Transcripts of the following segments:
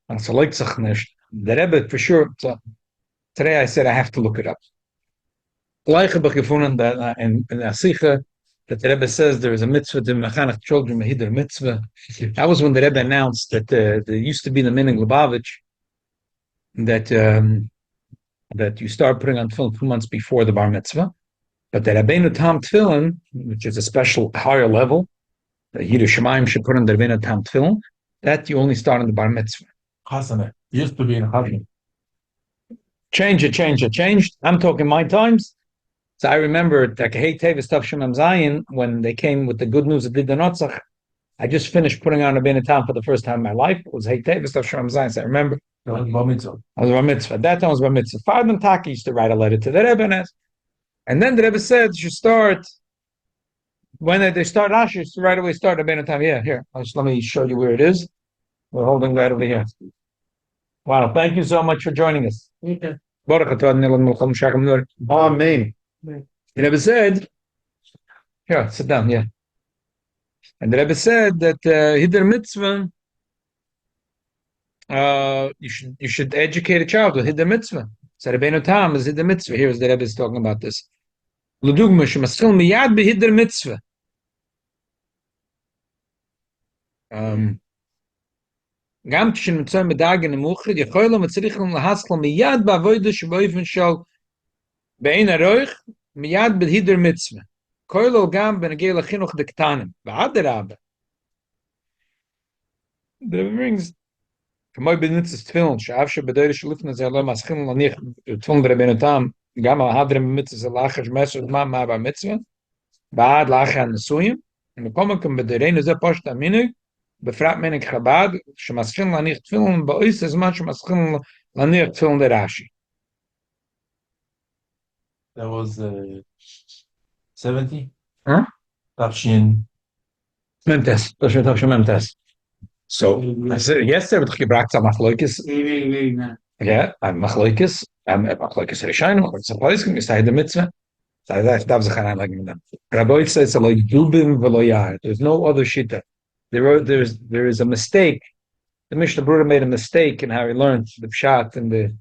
And so like nicht. The Rebbe for sure. So today I said I have to look it up. Gleich habe ich gefunden that in der Sicha that the Rebbe says there is a mitzvah to mechanech children mehider mitzvah. That was when the Rebbe announced that there used to be the min in Lubavitch that that you start putting on tefillin 2 months before the bar mitzvah. But the Rabbeinu Tam tefillin, which is a special higher level, the Yidu Shemaim should put on the Rabbeinu Tam tefillin, that you only start on the bar mitzvah. Chasana. Used to be in Chasana. Changed. I'm talking my times. So I remember that Hey Tevis Tav Shemam Zayin, when they came with the good news of Did the Notzach, I just finished putting on Rabbeinu Tam for the first time in my life. It was Hey Tevis Tav Shemam Zayin. So I remember. I was bar mitzvah. I was bar mitzvah. That time was bar mitzvah. Father Taki used to write a letter to the Rebbe, and then the Rebbe said you should start when they start Rashi, you should right away start Rabbeinu Tam. Yeah, here. Let me show you where it is. We're holding right over here. Wow, thank you so much for joining us. Okay. Amen. The Rebbe said, here, sit down, yeah. And the Rebbe said that Hider Mitzvah, you should educate a child with Hider Mitzvah. So Rabbeinu Tam is Hider Mitzvah. Here's the Rebbe is talking about this. L'dugma shemaschil miyad behider mitzvah. Gam tshin mitzvah medagen emuchid yechoylo mitzrichim lahaschel miyad ba'avodah sheboifen shal be'ein aroich miyad behider mitzvah. Koylo gam benegei lachinuch dektanim. V'adarabah. The Rebbe brings Kamoy benitzes tefillin she'av shebedoyre shelifna ze'aloi maschil lanich tefillin Rabbeinu Tam gam al hadrem mitzvah lachash mesud ma bar mitzvah ba'ad lachan nesuyim and komakim b'dereinu ze poshta minig befrat minig chabad shemaschil lanich tefillin ba'ois ezman shemaschil lanich tefillin de Rashi. That was 70? Huh? Tafshin. Memtes. So I said yesterday we talked about machloikis. Yeah, I'm machloikis. I'm machloikis Rishonim. It's a place can say the mitzvah. So that was a kind like them. Rabbi says like dubim v'loyar. There's no other shita. There is a mistake. The Mishnah Berurah made a mistake in how he learned the pshat and the.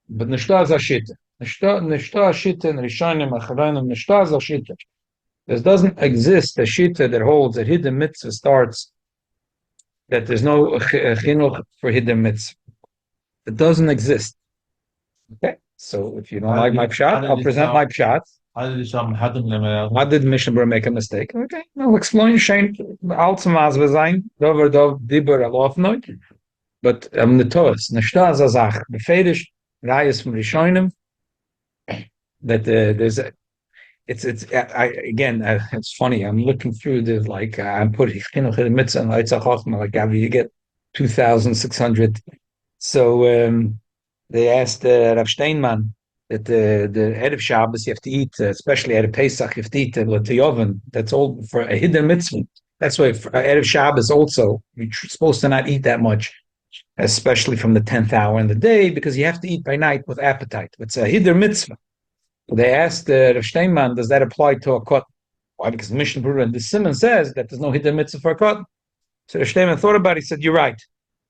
But nishta is a shita. Nishta shita and Rishonim acharonim nishta is a shita. There doesn't exist a shita that holds that hidden mitzvah starts. That there's no chinuch for hidden mitzvah. It doesn't exist. Okay, so if you don't like my pshat, I'll present my pshat. How did Mishnah Berurah make a mistake? Okay, I'll explain. Shane, altzamaz v'zayin, dover dov dibur alofnoit. But the Toras, neshta zazach, befedish rayas from Rishonim. That there's a. It's funny. I'm looking through this, like I'm putting chinuch in mitzvah and leitzach chochma. Like you get 2,600. So they asked Rav Steinman that the erev Shabbos you have to eat, especially erev Pesach, you have to eat l'teyoven. That's all for a hidden mitzvah. That's why for erev Shabbos also you're supposed to not eat that much, especially from the 10th hour in the day, because you have to eat by night with appetite. It's a hidden mitzvah. They asked Rav Steinman, does that apply to a kot? Why? Because the Mishnah Berurah and the Simon says that there's no hidden mitzvah for a kot. So Rav Steinman thought about it. He said, "You're right.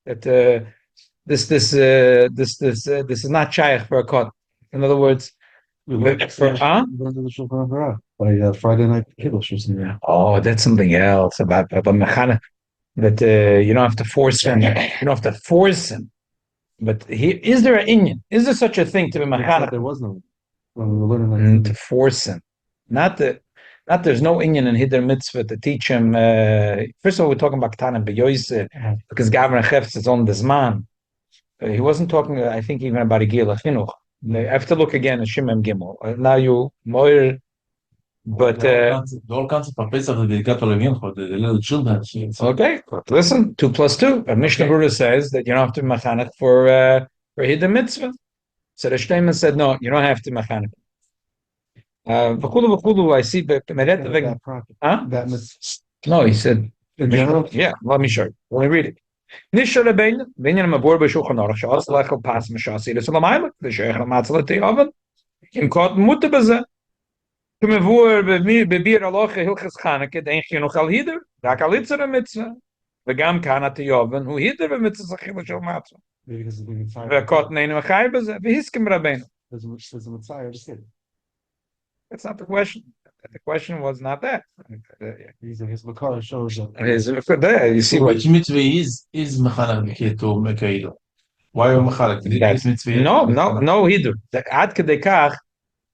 That this is not shaykh for a kot. In other words, By Friday night Hilchos. Oh, that's something else about mechana. That you don't have to force him. You don't have to force him. But is there an inyan? Is there such a thing to be mechana? There was no. When we were learning to force him, not there's no inyan in hidden mitzvah to teach him. First of all, we're talking about Ketanim B'Yoyse because Gavran Chefetz is on this man. He wasn't talking, I think, even about a Gila Chinuch. I have to look again at Shimem Gimel. Now you more, but the whole concept of Pesach that they got to the little children. Okay, but listen, 2 plus 2. Mishnah Berurah says that you don't have to be mechanech for hidden mitzvah. So the Shteiman said, no, you don't have to mechanic. I see, but no, he said, in general? Yeah, let me show you. Let me read it. Nisha Rebbeinu, Binyan Mabur B'Shulchan Aruch, Sha'as Lechel Pas Meshasi, the Solamayim, the Sheikh Matzah Te'oven, Im Kot Mutter B'Zeh, Kumevur B'Bir Aloche Hilchos Chanukah, Dein Chinuch Al Hider, Rak Al Itzer Mitzvah, וגם כאן התיובן, הוא הידר במצווה אכילה של מצווה. והקוטן אינו מחייב בזה, והסכים רבנו. That's not the question. The question was not that. His Makar shows up. You see what? Which mitzvah is Mechanech Keto Mekaido? Why are Mechanech? This mitzvah? No, Hidur. Ad kedei kach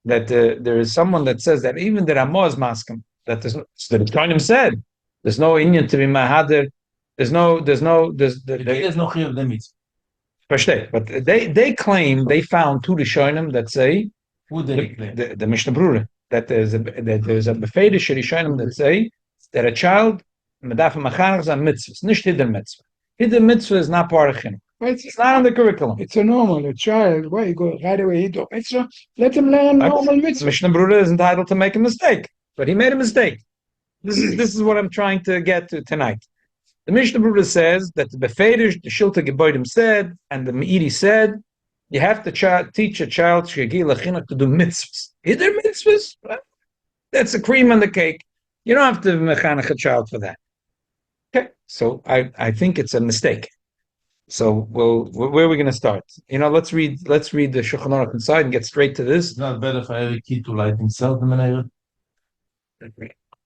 that there is someone that says that even the Ramo is maskim, that the Kohanim said there's no Inyan to be mahader. There's no chiyuv the mitzvah. But they claim they found two Rishonim that say Who they claim? The Mishnah Brura that there's a befedish Rishonim that say that a child medaf machanach is a mitzvah. It's not hidden mitzvah. Hidden mitzvah is not part of chinuch. It's not on the curriculum. It's a normal. A child, why you go right away? He do mitzvah. Let him learn normal mitzvah. Mishnah Brura is entitled to make a mistake, but he made a mistake. This is what I'm trying to get to tonight. The Mishnah Brura says that the Befedish, the Shilta Geboidim said, and the Meiri said, you have to teach a child Shegi Lachinuch to do mitzvahs. Is there mitzvahs? That's the cream on the cake. You don't have to mechanech a child for that. Okay, so I think it's a mistake. So where are we going to start? Let's read the Shulchan Aruch inside and get straight to this. It's not better for every kid to light himself the menorah.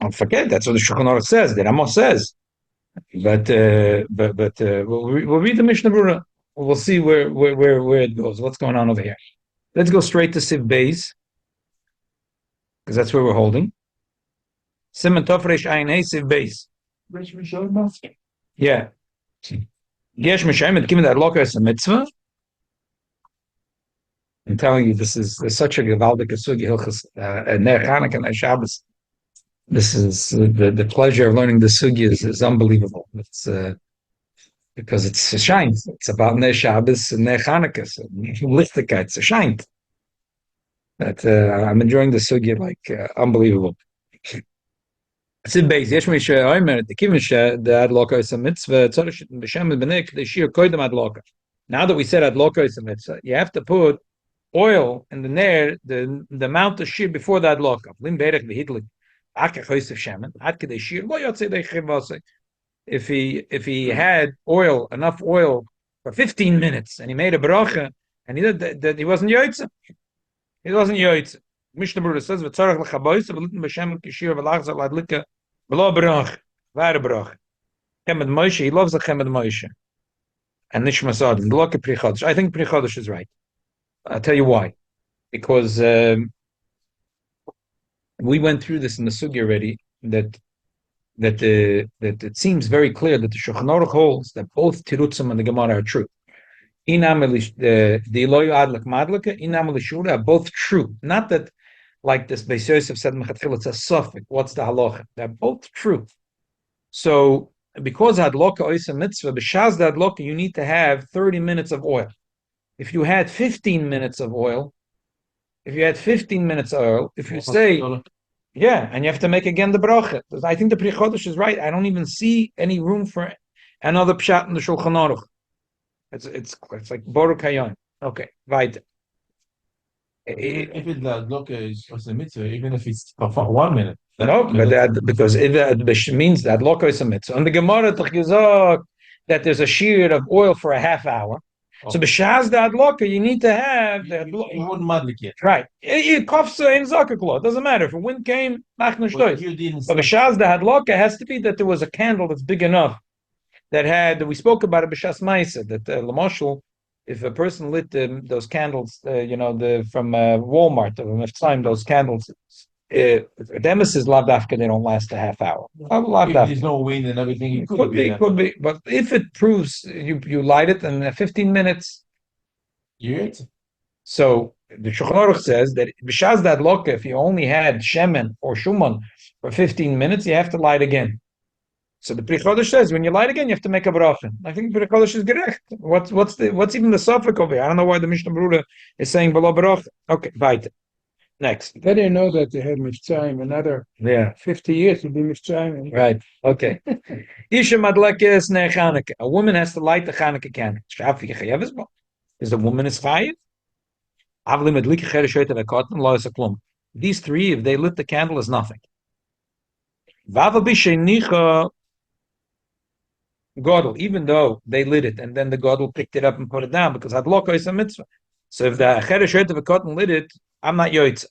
Don't forget, that's what the Shulchan Aruch says. The Ramos says. But we'll read the Mishnah Brura. We'll see where it goes. What's going on over here? Let's go straight to Siv Beis, because that's where we're holding. Siman Tov Reish Ayin Hey Siv Beis. Yeah. Yesh Mishayim given that Loka is a mitzvah. I'm telling you, this is such a gewaldige sugi Hilchos Ner Chanukah and Shabbos. This is the pleasure of learning the sugi is unbelievable. It's because it's a shine. It's about Ner Shabbos and Ner Chanukah. So Lichtigkeit, it's a shine. That I'm enjoying the sugi like unbelievable. Siv Beis, yesh mi she'omer, the kivish the adloka is a mitzvah. Tzorich b'shem b'nei the shir koydem adloka. Now that we said adloka is a mitzvah, you have to put oil in the ner, the amount of shir before the adloka. Lim berech v'hidlik. Akach hoysef shemen. Ad kedei shir lo yotzei deichiv v'asei. If he had enough oil for 15 minutes, and he made a bracha, and he wasn't yotzei. He wasn't yotzei. Mishnah Brura says, "V'tzarach lechaboyse v'litin b'shem kishir v'lachzal adlika v'lo brach v'ar brach." Chemed Moshe, he loves the Chemed Moshe, and Nishma Sad. The Loka Pri Chodesh. I think Pri Chodesh is right. I'll tell you why. Because we went through this in the sugi already. That it seems very clear that the Shulchan Aruch holds that both Tirutzim and the Gemara are true. The Eloyu Adlik Madlika, Inam Lishura are both true. Not that, like this Beis Yosef said, it's a suffix. What's the halacha? They're both true. So, because Adloka Oisa Mitzvah, B'Shaz the Adloka, you need to have 30 minutes of oil. If you had 15 minutes of oil, if you say, yeah, and you have to make again the bracha. I think the Pri Chodesh is right. I don't even see any room for another pshat in the Shulchan Aruch. It's like Baruch Hayon. Okay, weiter. If the adloka is a mitzvah, even if it's for 1 minute. No, but because it means that adloka is a mitzvah. And the Gemara gesagt that there's a shear of oil for a half hour. So b'shaz the adloka, you need to have the adloka. You wouldn't madlik yet. Right. It coughs in zakaklo. It doesn't matter. If a wind came, machna shtois. But b'shaz the adloka has to be that there was a candle that's big enough we spoke about it b'shas ma'isa, that l'moshel, if a person lit those candles, from Walmart or Meftzayim, those candles, Demis is lavdafka, they don't last a half hour. If there's no wind and everything, it could be. But if it proves you light it in 15 minutes, so the Shulchan Aruch says that b'shaz that loka, if you only had shemen or shuman for 15 minutes, you have to light again. So the Pri Chodesh says when you light again, you have to make a bracha. I think Pri Chodesh is gerecht. What's even the suffix over here? I don't know why the Mishnah Brura is saying below bracha. Okay, weiter. Next. They didn't know that they had Mitzrayim. Another 50 years to be Mitzrayim. Right. Okay. Isha madlekes ner Chanukah. A woman has to light the Chanukah candle. Is the woman is chayiv? These three, if they lit the candle, is nothing. Godel, even though they lit it, and then the Godel picked it up and put it down because hadloka is a mitzvah. So if the cheresh of a cotton lit it, I'm not yoitza.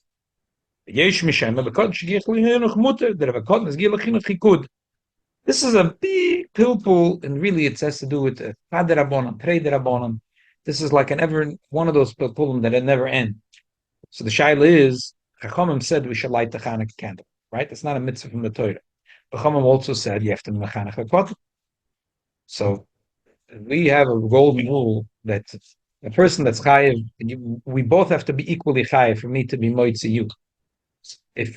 Yesh mishem, the cotton shigich lichinuch mutter, the cotton is gil lichinuch hikud. This is a big pilpul, and really it has to do with Fader Rabbanon, Treder Rabbanon. This is like one of those pilpulim that never end. So the shaila is, Chachamim said we should light the Chanukah candle, right? It's not a mitzvah from the Torah. Chachamim also said you have to mechanech a. So we have a golden rule that a person that's chayiv, we both have to be equally chayiv for me to be moitzi you. If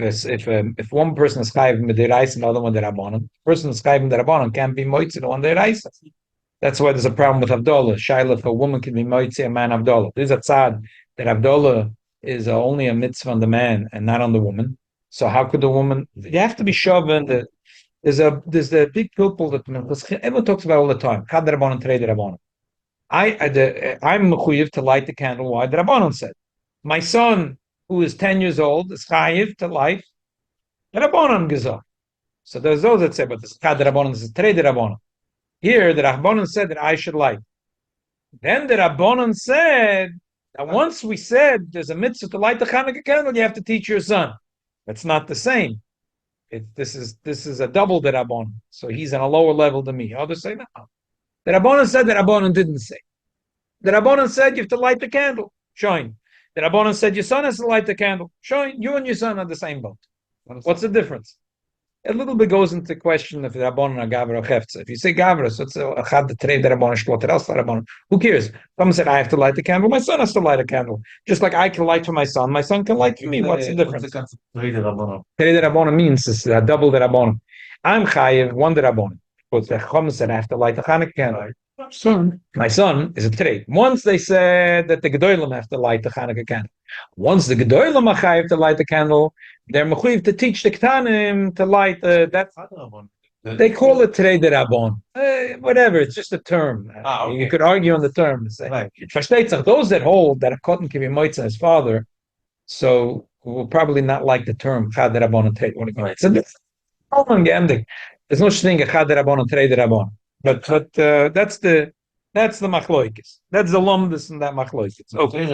one person is chayiv midiraisa and the other one derabanan, the person is chayiv derabanan can't be moitzi the one deraisa. That's why there's a problem with Havdalah. Shaila, if a woman can be moitzi, a man Havdalah. There's a tzad that Havdalah is only a mitzvah on the man and not on the woman. So how could the woman? You have to be shoven. There's the big people that everyone talks about all the time. Chad Rabbanon, Trei Rabbanon. I'm mechuyev to light the candle. Why? The Rabbanon said. My son, who is 10 years old, is chayiv to light the Rabbanon gezah. So there's those that say, but this is Chad Rabbanon, this is Trei Rabbanon. Here, the Rabbanon said that I should light. Then the Rabbanon said that once we said there's a mitzvah to light the Chanukah candle, you have to teach your son. That's not the same. This is a double the Rabbanon. So he's on a lower level than me. Others say no. The Rabbanon said the Rabbanon didn't say. The Rabbanon said you have to light the candle. Showing. The Rabbanon said your son has to light the candle. Showing. You and your son are the same boat. What's the difference? A little bit goes into question if the Rabbanon are Gavra or Chefza. If you say Gavra, so it's a Chad the Trei the Rabbanon Shloter else the Rabbanon. Who cares? Someone said I have to light the candle. My son has to light a candle. Just like I can light for my son can light for me. What's the difference? Trei the Rabbanon means it's double the Rabbanon. I'm Chayiv, one the Rabbanon. But the Chum said I have to light the Chanukah candle. My son is a Trei. Once they said that the Gedolim have to light the Chanukah candle. Once the Gedolim are Chayiv to light the candle, they're mechuyev to teach the Ktanim to light that. They call it Trei the Rabbanon. Whatever, it's just a term. Okay. You could argue on the term. Right. Those that hold that a cotton can be moitza his father, so will probably not like the term Chad the Rabbanon Trei. So there's no such thing as Chad the Rabbanon Trei the Rabbanon. But that's the machloikis. That's the lumdus in that machloikis. Okay.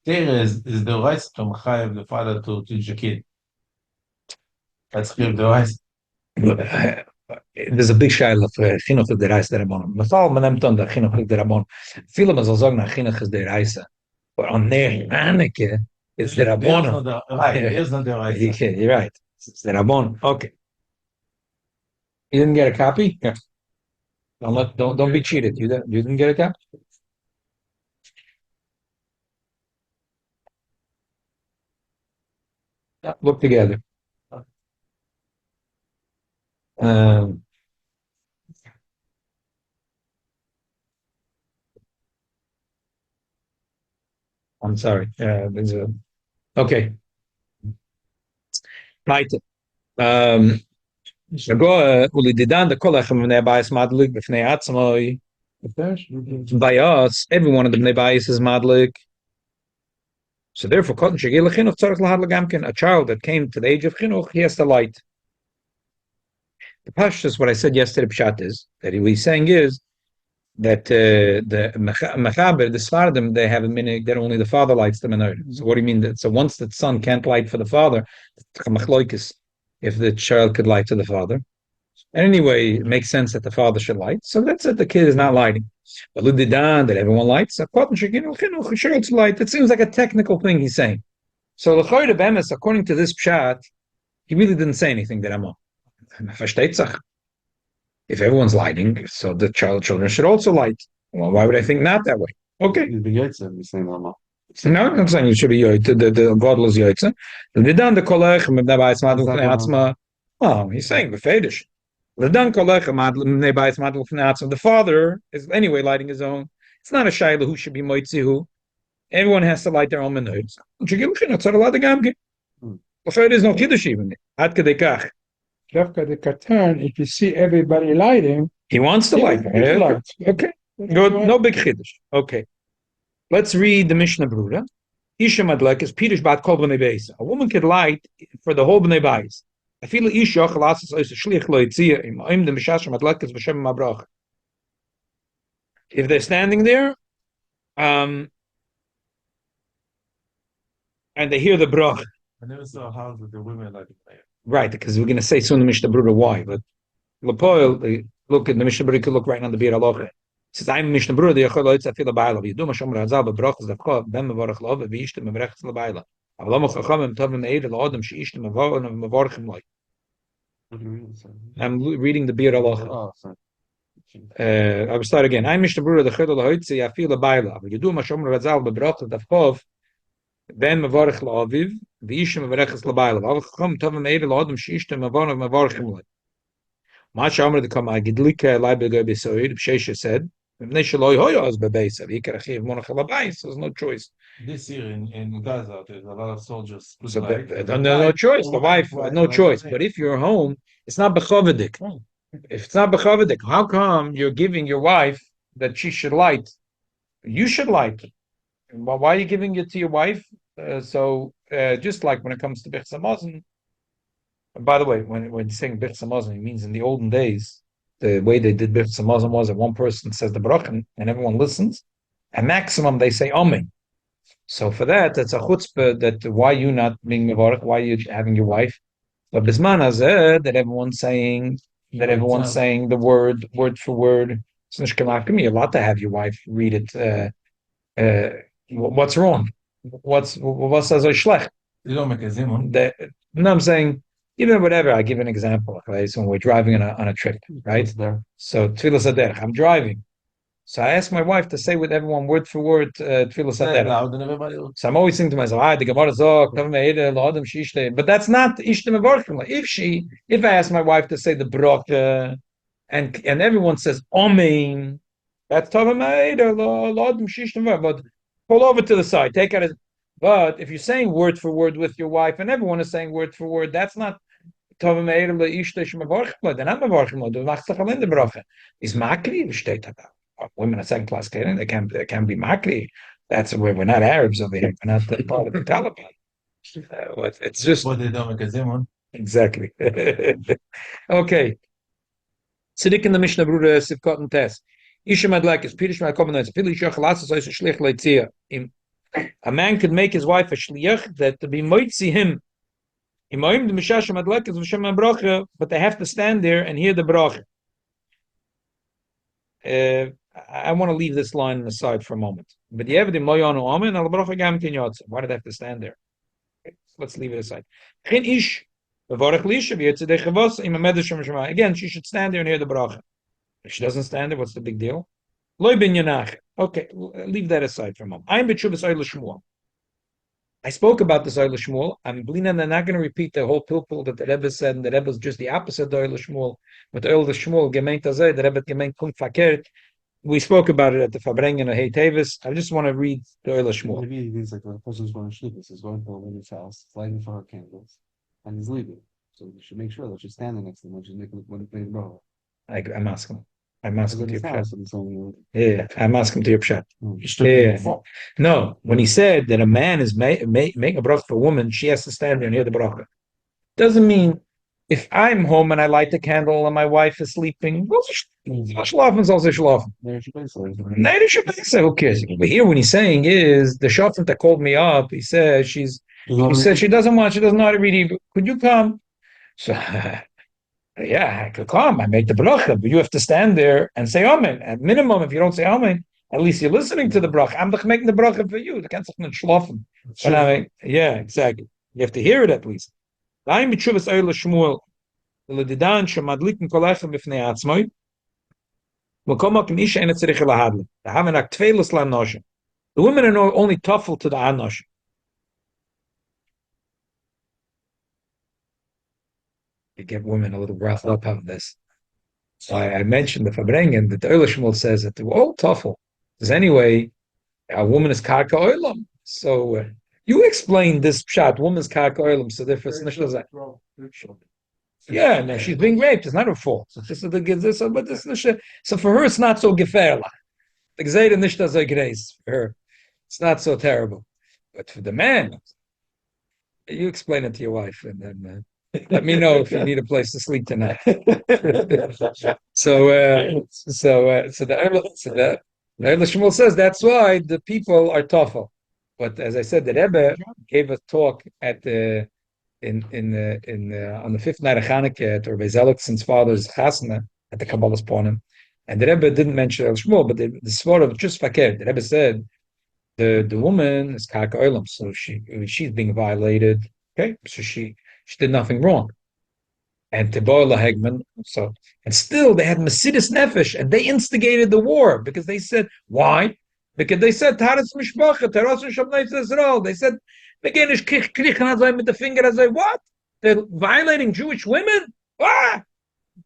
Is the right to Machayev the father to teach the kid. That's the right. There's a big shaila of chinuch of the reis der Rabbanon. Mafal man nimmt the chinuch of the Rabbanon. Viele man soll sagen, chinuch is der reis. But on their Haneke, it's the Rabbanon. It's not the right. You're right. It's the Rabbanon. Okay. You didn't get a copy? Yeah. Don't be cheated. You didn't get a copy? Look together. I'm sorry. Okay. Right. By us, every one of the bnei bayis is madlik. So therefore, a child that came to the age of chinuch, he has to light. The pashtus, what I said yesterday, pshat is that he's saying is that the mechaber, the Sfardim, they have a minhag that only the father lights the menorah. So what do you mean? So once the son can't light for the father, if the child could light to the father. And anyway, it makes sense that the father should light. So that's it. The kid is not lighting. But that everyone lights. Light. It seems like a technical thing he's saying. So l'choyre b'emes, according to this pshat, he really didn't say anything that I'm on. If everyone's lighting, so the children should also light. Well, why would I think not that way? Okay. No, I'm saying you should be the godless yoitza. Oh, he's saying the fedish. The father is anyway lighting his own. It's not a shayla who should be moitzihu. Everyone has to light their own menorahs. There is no kiddush even. If you see everybody lighting, he wants to light. Okay, good. No big chiddush. Okay, let's read the Mishnah Brura. Isha madlek is pirish bat kol b'nei beis. A woman could light for the whole b'nei beis. I feel Isha chalasas ois shliach lo yitzia im oim the mishash madlek is b'shem mabrach. if they're standing there, and they hear the brach. I never saw a house with the women like Right, because we're going to say soon the Mishnah Brura why, but Lapoil, look at the Mishnah Brura, you could look right on the Bir Aloche. It says, I'm Mishnah Brura, the Yachol Oitza Fila Baila, Vidu Mashom Razal, Bebrachas Davcha, Ben Mevorach Love, Vishtem Mevrechas Labaila. Avlam Chachamim Tovim Eid, Lodem, Sheishtem Mevorachim Like. I'm reading the Bir Aloche. Oh, sorry. I will start again. I'm Mishnah Brura, the Chedol Oitza Fila Baila, Vidu Mashom Razal, Bebrachas Davcha, Ben Mevorach Laviv, Vishtem Mevrechas Labaila. Avlam Chachamim Tovim Eid, Lodem, Sheishtem Mevorachim Like. Much Amr the Kama Gidlika Libe Besoid, Shesha said, there's no choice. This year in Gaza, there's a lot of soldiers. So no choice. The wife, no choice. But if you're home, it's not bechovedik. If it's not bechovedik, how come you're giving your wife that she should light? You should light. Why are you giving it to your wife? Just like when it comes to Bich Samazon. By the way, when saying Bich Samazon, it means in the olden days, the way they did Bich Samazon was that one person says the bracha and everyone listens, and maximum they say Amen. So for that, it's a chutzpah that why you not being mevarach, why you having your wife. But bisman hazeh that everyone's saying the word for word. It's not you're allowed to have your wife read it. What's wrong? What's as a shlech? You don't make a zimun. No, I'm saying. Even whatever, I give an example. Right? So when we're driving on a trip, right? So Tfilas Aderech, I'm driving. So I ask my wife to say with everyone word for word Tfilas Aderech. So I'm always thinking to myself, the Gemara Zok, but that's not Ishtem Mevorchim. If I ask my wife to say the bracha, and everyone says Amen, that's Tavim Eida L'Adam Shishtem. But pull over to the side, take out it. But if you're saying word for word with your wife, and everyone is saying word for word, that's not Tov Meir leIshte Shmevorchim. They're not Mevorchim. Du machst doch allein die Brache. Is Makri? Steht da. Women are second class Canadian. They can be Makri. That's where we're not Arabs over here. We're not part of the Taliban. It's just what they don't make a zimun. Exactly. Okay. Tzedek in the Mishnah Brura Sivkot and Tess. Isha Madlekes Pirish Ma'komen Pili Shachalatzos Ois Shlich Leitzia. A man could make his wife a shliach that to be moitzi him. But they have to stand there and hear the bracha. I want to leave this line aside for a moment. But why do they have to stand there? Let's leave it aside. Again, she should stand there and hear the bracha. If she doesn't stand there, what's the big deal? Okay, leave that aside for a moment. I spoke about this Oil Shmuel. I'm not going to repeat the whole pilpul that the Rebbe said, and the Rebbe is just the opposite of the Oil Shmuel. But the Oil Shmuel, gemeint azay, the Rebbe gemeint kum fakert. We spoke about it at the Fabrengen of Hey Tavis. I just want to read the Oil Shmuel. Maybe it means like a person's going to Shlichus, he's going to a woman's house, lighting for her candles, and he's leaving. So you should make sure that she's standing next to him when she's making bracha. I'm asking. I'm asking to your pshat. Yeah, I'm asking to your pshat. Yeah. No, when he said that a man is making a bracha for a woman, she has to stand there and hear the bracha. Doesn't mean if I'm home and I light the candle and my wife is sleeping, who cares? But here, when he's saying is the shofet that called me up, he said she doesn't know how to read Hebrew. Could you come? So. Yeah, I could come. I make the bracha, but you have to stand there and say amen. At minimum, if you don't say amen, at least you're listening to the bracha. I'm making the bracha for you. The can't not schlafen. Yeah, exactly. You have to hear it at least. The women are only tough to the anosh. You get women a little riled up on this. So I mentioned the Fabrengen that the Oil Shmuel says that they're all toughel. Because anyway, a woman is karka oilam. So you explain this pshat, woman's karka oilam. So therefore, yeah, no, she's being raped. It's not her fault. So for her, it's not so gefährlich. The Gzeira nishta so grace for her. It's not so terrible. But for the man, you explain it to your wife, and then. Let me know if you need a place to sleep tonight. So Rebbe Shmuel says that's why the people are tougher. But as I said, the Rebbe gave a talk at the on the fifth night of Chanukah at Rabbi Zelikson's father's chasna at the Kabbalah's Ponim, and the Rebbe didn't mention El Shmuel, but the sword of just fakir. The Rebbe said the woman is kaka olam, so she's being violated. Okay, so she did nothing wrong. And Tebola Hegman, so and still they had Mesidus Nefesh, and they instigated the war because they said why? Because they said Taras Mishpacha, Taras Shabnai Israel. They said again is krichan with the finger as what? They're violating Jewish women? Ah!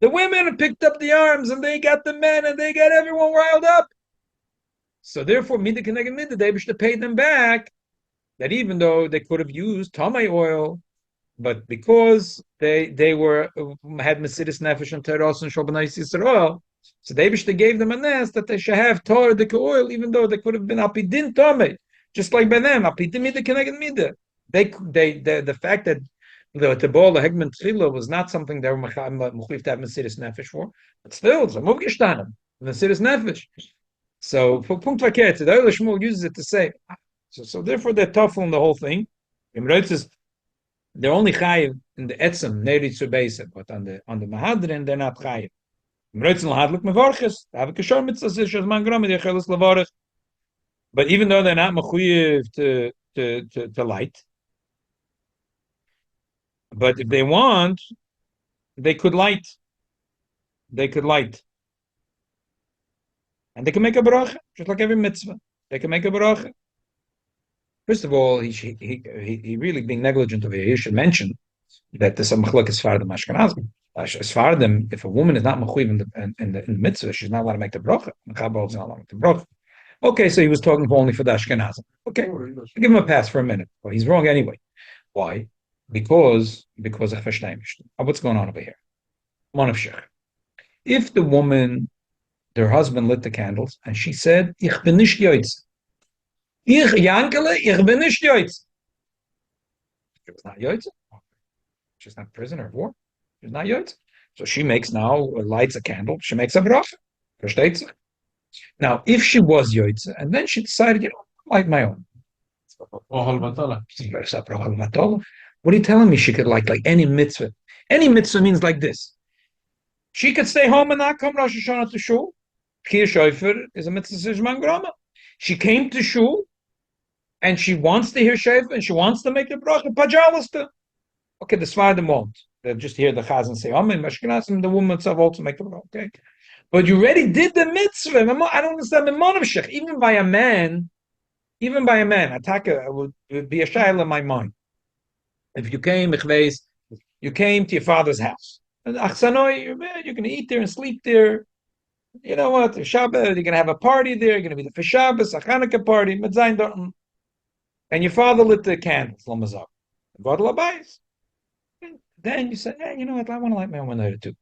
The women picked up the arms and they got the men and they got everyone riled up. So therefore, Mida Keneged Mida, they wish to pay them back. That even though they could have used Tamei oil, but because they were had Mesidus Nefesh and Teros and Shobanais Yisrael, so they gave them a nest that they should have Torah the oil, even though they could have been Apidin Tomei, just like by them Apidin Mida Keneged Mida. The fact that the Tebol the Hegman Tchila was not something they were Mechliv to have Mesidus Nefesh for, but still it's a Muvgeshtanim Mesidus Nefesh. So for Punkt Vaket, the Oile Shmuel uses it to say. So therefore they're tough on the whole thing. Says they're only chayiv in the etzem neri tzubeisa, but on the mahadrin they're not chayiv. But even though they're not mechuyev to light, but if they want, they could light. They could light, and they can make a bracha just like every mitzvah. They can make a bracha. First of all, he really being negligent of it. He should mention that there's a machlok is far the Ashkenazim. As far them, if a woman is not mechuyev in the mitzvah, she's not allowed to make the bracha. Mechaber is not allowed to make the bracha. Okay, so he was talking only for the Ashkenazim. Okay, I'll give him a pass for a minute. Well, he's wrong anyway. Why? Because of Hashtayim. What's going on over here? If the woman, their husband lit the candles, and she said, "Ich bin nicht yoitz." Ich Yankele, ich bin nicht yoitz. She was not yoitz. She's not a prisoner of war. She's not yoitz. So she lights a candle. She makes a bracha. Versteht sich? Now, if she was yoitz, and then she decided, I light my own. What are you telling me? She could like any mitzvah. Any mitzvah means like this. She could stay home and not come Rosh Hashanah to shul. Kir Shofer is a mitzvah Shman Grama. She came to shul, and she wants to hear Shofer, and she wants to make the bracha. Pajalasta. Okay, the Svardim won't. They'll just hear the Chazan say, Amen, Mashkenazim, the woman itself also make the bracha. Okay. But you already did the mitzvah. I don't understand. Even by a man, Ataka would be a shayla in my mind. If you came to your father's house. And Achsanoi, you're going to eat there and sleep there. You know what? Shabbat, you're going to have a party there. You're going to be the for Shabbos, a Chanukah party, and your father lit the candles, Lamazar. Then you say, hey, you know what? I want to light my own window too.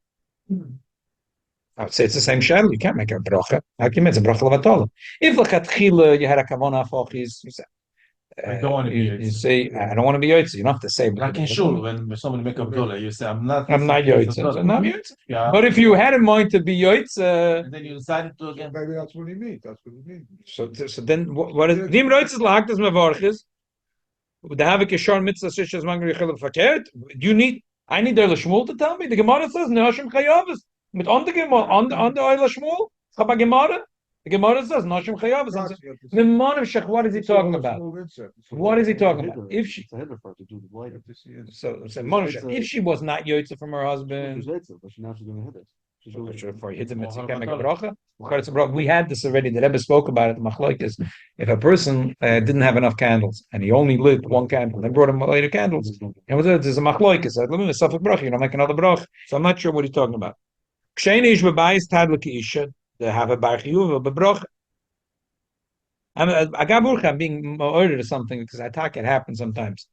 I would say it's the same shadow. You can't make a bracha. How can you make a bracha levatol? If lechatchila you had a kavanah fochis, you say, I don't want to be you say, I don't want to be yoitz. You don't have to say. Like in shul, when somebody make a bdola, you say, I'm not yoitz. I'm yoitz. Yeah. But if you had in mind to be yoitz, and then you decided to again. Maybe that's what he means. So then, what is dim yoitz is lahaktas mevarchis? The havik yishar mitzvah shishas mangri yichel fakert. I need the Shmuel to tell me. The Gemara says Nashim Chayavas. Mit on the Oil Shmuel, Chaba Gemara. The Gemara says Nashim Chayavas. The Monavshach, what is he talking about? What is he talking about? If she, so Monavshach, if she was not Yotze from her husband, for Hitzim, can't make a bracha. We had this already. The Rebbe spoke about it. The Machlokes. If a person didn't have enough candles and he only lit one candle, they brought him later candles. And there's a Machlokes. Let me suffer bracha. You don't make another bracha. So I'm not sure what he's talking about. Ksheni ish bebayis tadlik isha. They have a bar chiyuv bebracha. I'm being ordered or something because I talk. It happens sometimes.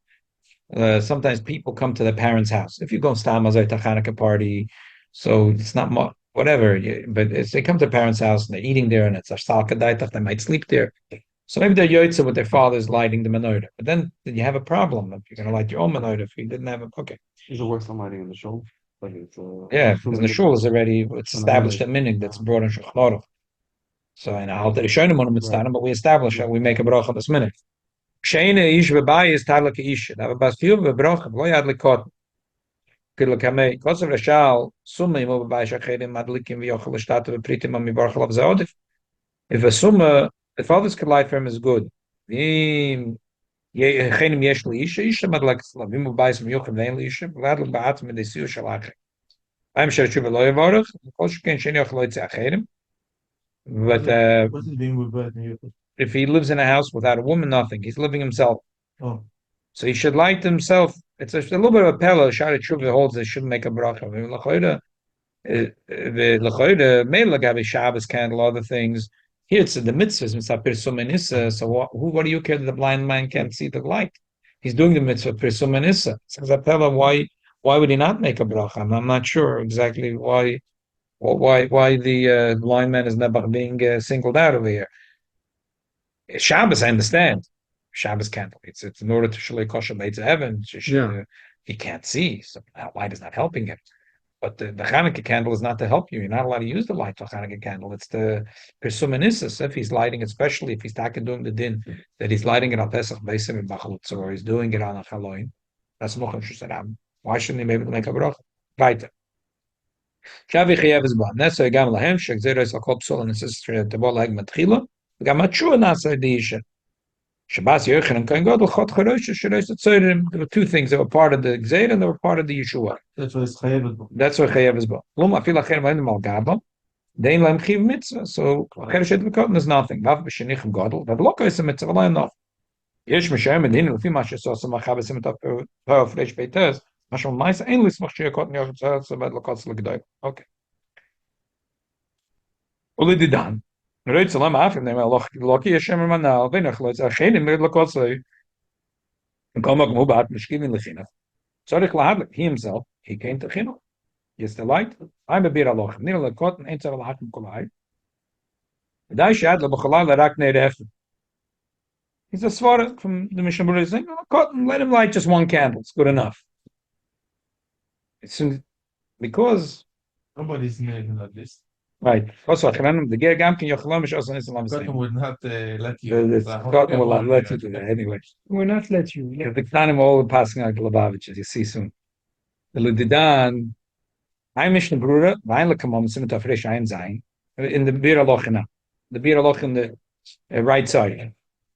Sometimes people come to their parents' house. If you go to a Chanukah party. So it's not whatever, but they come to parents' house and they're eating there, and it's a salka daitach, they might sleep there. So maybe they're yoitza with their fathers lighting the menorah. But then you have a problem if you're going to light your own menorah if you didn't have a. Okay. Is it worse than lighting in the shul? Yeah, because the shul is already it's established a minig that's brought in Shulchan Aruch. So in Alter Rishonim on mitzvah, but we establish that we make a bracha this minute. Sheine ish v'bai is talak ish. Now bas fiu v'bracha lo yad likot. Kilo kamei kosav rashal summa imo v'bai shachedim madlikim v'yochel l'shtatu v'pritim am mibarchel av zaodif. If a summa, if all this light for him is good, chenim yesh liisha isha madlak slavim v'bai some yochel v'ein liisha v'ladlik ba'at medesiu shalach. I'm sure tshuva lo yavarach. Kol sheken sheni yochel lo yitzeh achedim. But What's it being with bad news? if he lives in a house without a woman, nothing. He's living himself. Oh, So he should light himself. It's a little bit of a pella. Shari Tshuva holds they shouldn't make a bracha. The Mela Gabi Shabbos candle, other things. Here it's the mitzvahs, mitzvah pirsum and issa. So what do you care that the blind man can't see the light? He's doing the mitzvah pirsum and issa. So why would he not make a bracha? I'm not sure exactly why the blind man is never being singled out over here. Shabbos, I understand. Shabbos candle. It's in order to shalei kosher beit heaven. He can't see, so light is not helping him. But the Hanukkah candle is not to help you. You're not allowed to use the light for Hanukkah candle. It's the Persumenissus. If he's lighting, especially if he's doing the din, that he's lighting it on Pesach Beisim and Bachalutz, or he's doing it on a Chaloin. That's Mocham Shusharam. Why shouldn't he be able to make a bracha? Right. Shavi Chayev is born. That's why Gam Lahem Shek Zero is a kol psul and sister to bol leg matchila. Gam Machu Nasa Diisha. Shabbos Yochanan and Kohen Gadol Chot Charosh Shalosh Tzeirim. There were two things that were part of the Gzeir and they were part of the Yeshua. that's what it's chayav. That's why Chayev is born. Lum Afil Acher Vayin Mal Gaba. Dein Lam Chiv Mitzvah. So Chereshet Mekotten is nothing. Vav B'Shenichem Gadol. Vav Loko is a Mitzvah. V'lo enough. Yesh Misharim Medin Lefi Masha Sosa Machabes Imet Of Fresh Beites. Masha Ma'isa Ein Lismach Shia Kotten Yochim Tzad Sabad Lokotz L'Gdoy. Okay. Uli Didan. Reut Salam Afim Neim Loki Yeshem Manal V'Nach Lo Tzad Chenim Red Lokotz L'Gdoy. And Komak Mubat Mishkivin L'Chinach. Tzarich Lahadlik. He himself, he came to Chinuch. Yes, the light. I'm a bir aloch. Nir lekotten ein tzar lahakim kolai. Dai shad lebachalai lerak neiref. He's a svara from the Mishnah Berurah saying, cotton, let him light just one candle. It's good enough. It's because Nobody's making like this. right. Also, the ger gamkin yochalam is also Islam Cotton saying. would not let you. The cotton will not let you do that anyway. Will not let you. The Ktanim all passing out Glabavich, you see soon. The Ludidan. I'm Mishnah Berurah, Vayin lekamam simit afresh ein zayin in the bir alochina, the bir aloch in the right side.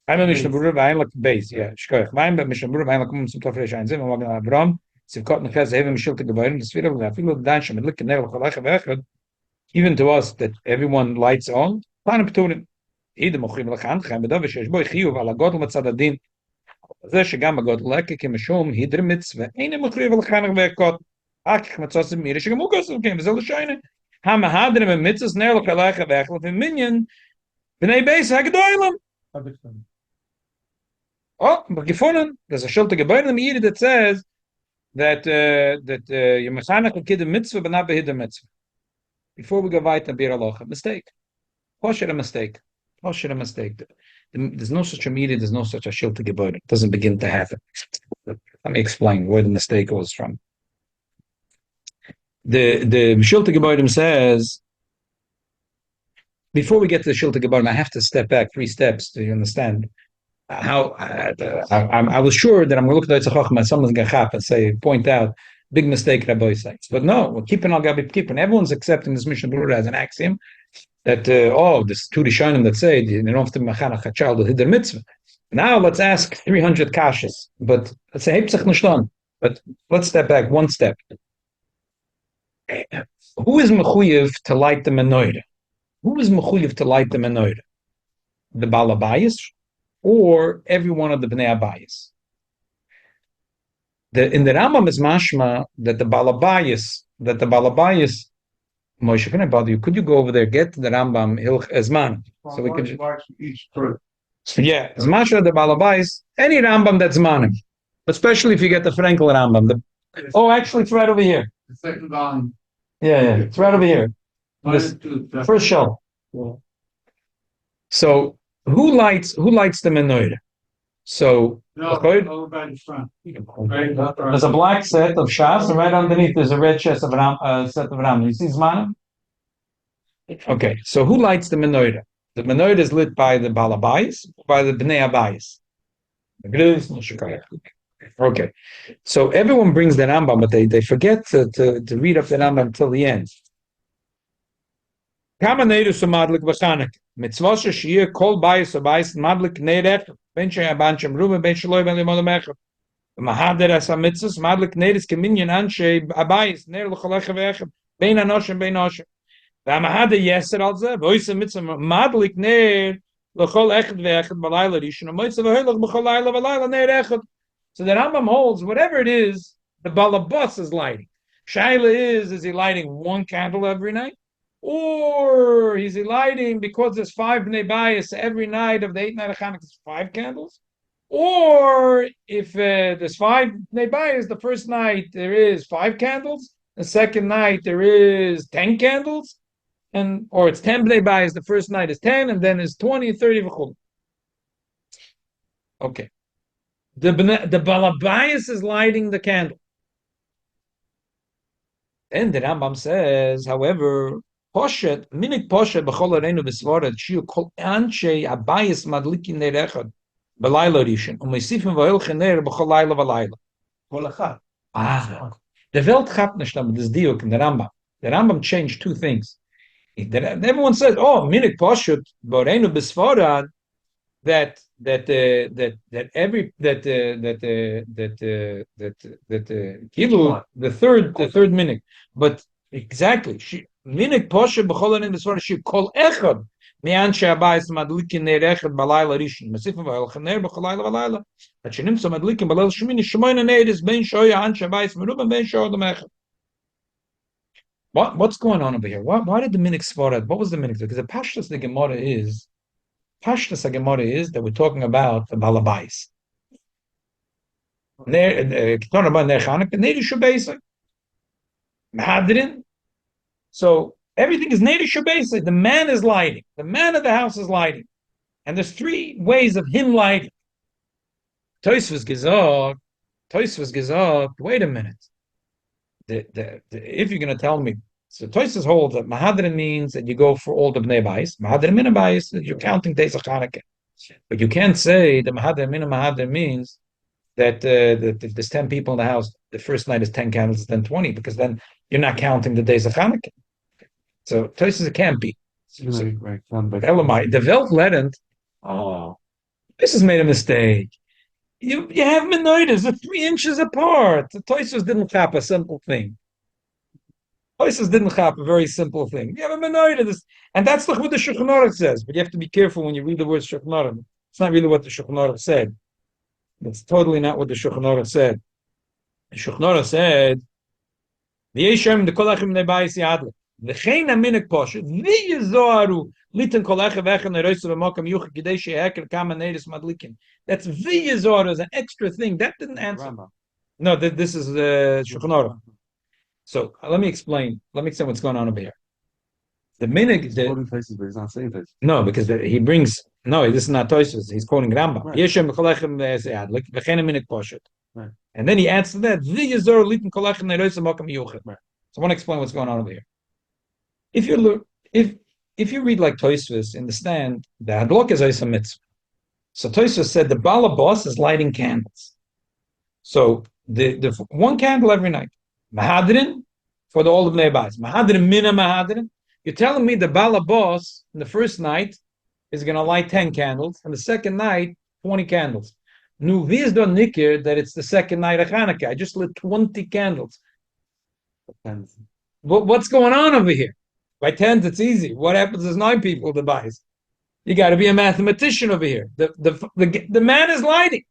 I'm a Mishnah Berurah, Vayin lek base, yeah, shkoich. Vayin Mishnah Berurah, Vayin lekamam simit afresh ein zayin. V'magna Avram, sivkot nechaz hevim mishilta gebayim. The sfira v'afilu d'dan shem edlik ner l'chalacha v'echad. Even to us that everyone lights on, plan pturim. Idem ochim l'chanchem b'dav v'shesh boi chiyuv ala godel matzad adin. זה שגם הגודל לקה כמשום הידר מצווה אין מחריב לחנך והקות אחר מצוסם מירי שגם הוא גוסם כן וזה לשיינה המהדר ממצווה נר לחלך והחלף מניין בני בייס הגדולים oh gefunden there's a shelter gebaut in the that says that you mechanech a kid mitzvah but not behider mitzvah before we go weiter bir aloch mistake a mistake there's no such a media, there's no such a shelter gebaut. It doesn't begin to happen. Let me explain where the mistake was from. The shelter gebaut says before we get to the shelter gebaut, I have to step back 3 steps to understand how I was sure that I'm going to look at the Tzachachma and someone's going to and say, point out, big mistake Rabbi says. But no, we're keeping everyone's accepting this Mishnah Berurah as an axiom that this two Rishonim that say you don't have to machanach a child with hider mitzvah. Now let's ask 300 kashas, but let's say hepsach nishlan. But let's step back 1 step. Who is mechuyev to light the menorah? Who is mechuyev to light the menorah? The balabayis or every one of the bnei abayis? In the Rambam is mashma that the balabayis Moshe, can I bother you? Could you go over there, get the Rambam Hilch Ezman, so we could. Yeah, Zman the Balabais, any Rambam that's Zmanim, especially if you get the Frankel Rambam. Actually, it's right over here. The second volume. Yeah, it's right over here. This first shelf. Yeah. So who lights the menorah? So over by the front. there's a black set of Shas, and right underneath there's a red set of Ram. You see Zmanim? Okay, so who lights the menorah? The menorah is lit by the balabais, by the bnei abayis. Okay, so everyone brings the Rambam, but they forget to read up the Rambam until the end. Kama neirus madlik b'chanak mitzvah sheshiyah kol bayis abayis madlik neirech ben sheyabanchem ruben ben shaloi ben limon mechel mahader as mitzvahs madlik neirus keminyan anshe abayis neir l'cholecha ve'echem ben anoshim ben anoshim v'amahader yeser al zeh v'oyse mitzvah madlik neir l'chol echad ve'echad b'layla rishon u'moyse v'hoylach b'chol layla v'layla neir echad. So the Rambam holds whatever it is, the balabas is lighting. Shaila is he lighting one candle every night? Or is he lighting because there's 5 bnei bayis every night of the 8 night of Hanukkah, there's 5 candles? Or if there's 5 bnei bayis, the first night there is 5 candles, the second night there is 10 candles, or it's 10 bnei bayis, the first night is 10, and then it's 20, 30, v'chul. Okay. The balabayis is lighting the candle. Then the Rambam says, however, Poshet, minik poshet b'chol areinu b'svara, shiu kol anshe abayis madlikin nerechad b'layla rishon, u'meisifim v'oilchen ner b'chol layla v'layla. Kol echad. The Welt gaat nicht damit, this diuk in the Rambam. The Rambam changed 2 things. Everyone says, oh, minik poshet b'oreinu b'svara, that the third minute, but exactly minik poshe b'chol areinu b'svara she kol echad me'anshe abayis madlikin ner echad b'layla rishon mesifim v'oilchen ner b'chol layla v'layla but shenimtza madlikin b'layla shemini shemoyna neiris ben shoya anshe abayis meruba ben shoya adam echad. What's going on over here? Why did the minik svara? What was the minik? Because the pashtus the Gemara is that we're talking about the balabais. So everything is neidish basic. The man is lighting. The man of the house is lighting, and there's 3 ways of him lighting. Tosfos gesagt. Wait a minute. If you're going to tell me, so Tosfos holds that mahadrin means that you go for all the bnei bayis. Mahadrin min bayis, you're counting days of Chanukah. But you can't say the mahadrin min mahadrin means that there's 10 people in the house. The first night is 10 candles, then 20, because then you're not counting the days of Chanukah. So Tosfos it can't be. Right. Elamai, the Welt lernt. Oh, this has made a mistake. You have menorahs, they're 3 inches apart. The Tosfos didn't cap a simple thing. Tosfos didn't cap a very simple thing. You have a menorah, and that's what the Shulchan Aruch says. But you have to be careful when you read the word Shulchan Aruch. It's not really what the Shulchan Aruch said. It's totally not what the Shulchan Aruch said. The Shulchan Aruch said, "V'yeshem the kolachim nebayis yadlik v'chein aminik poshet v'yizoharu litin kolachim v'echen neroysa v'mokam yuchik kidei she'eker kama neiris madlikin." That's v'yizoharu as an extra thing. That didn't answer. No, this is the Shulchan Aruch. So let me explain. Let me explain what's going on over here. The minig, places, but he's not saying places. no, because he brings no. This is not Tosfos. He's quoting Rambam. Yeshem kolachem ve'adlik v'chein minig poshet. And then he adds to that v'yizor litin kolachem neroysa mokam yuchid. So I want to explain what's going on over here. If you look, if you read like Tosfos in the stand, the hadlok is a mitzvah. So Tosfos said the balabos is lighting candles. So the 1 candle every night. Mahadrin for the old bnei bayis. Mahadrin mina mahadrin. You're telling me the balabos in the first night is going to light 10 candles, and the second night 20 candles. Nu viz do nikir that it's the second night of Hanukkah. I just lit 20 candles. What's going on over here? By 10s it's easy. What happens is 9 people to buy. You got to be a mathematician over here. The man is lighting.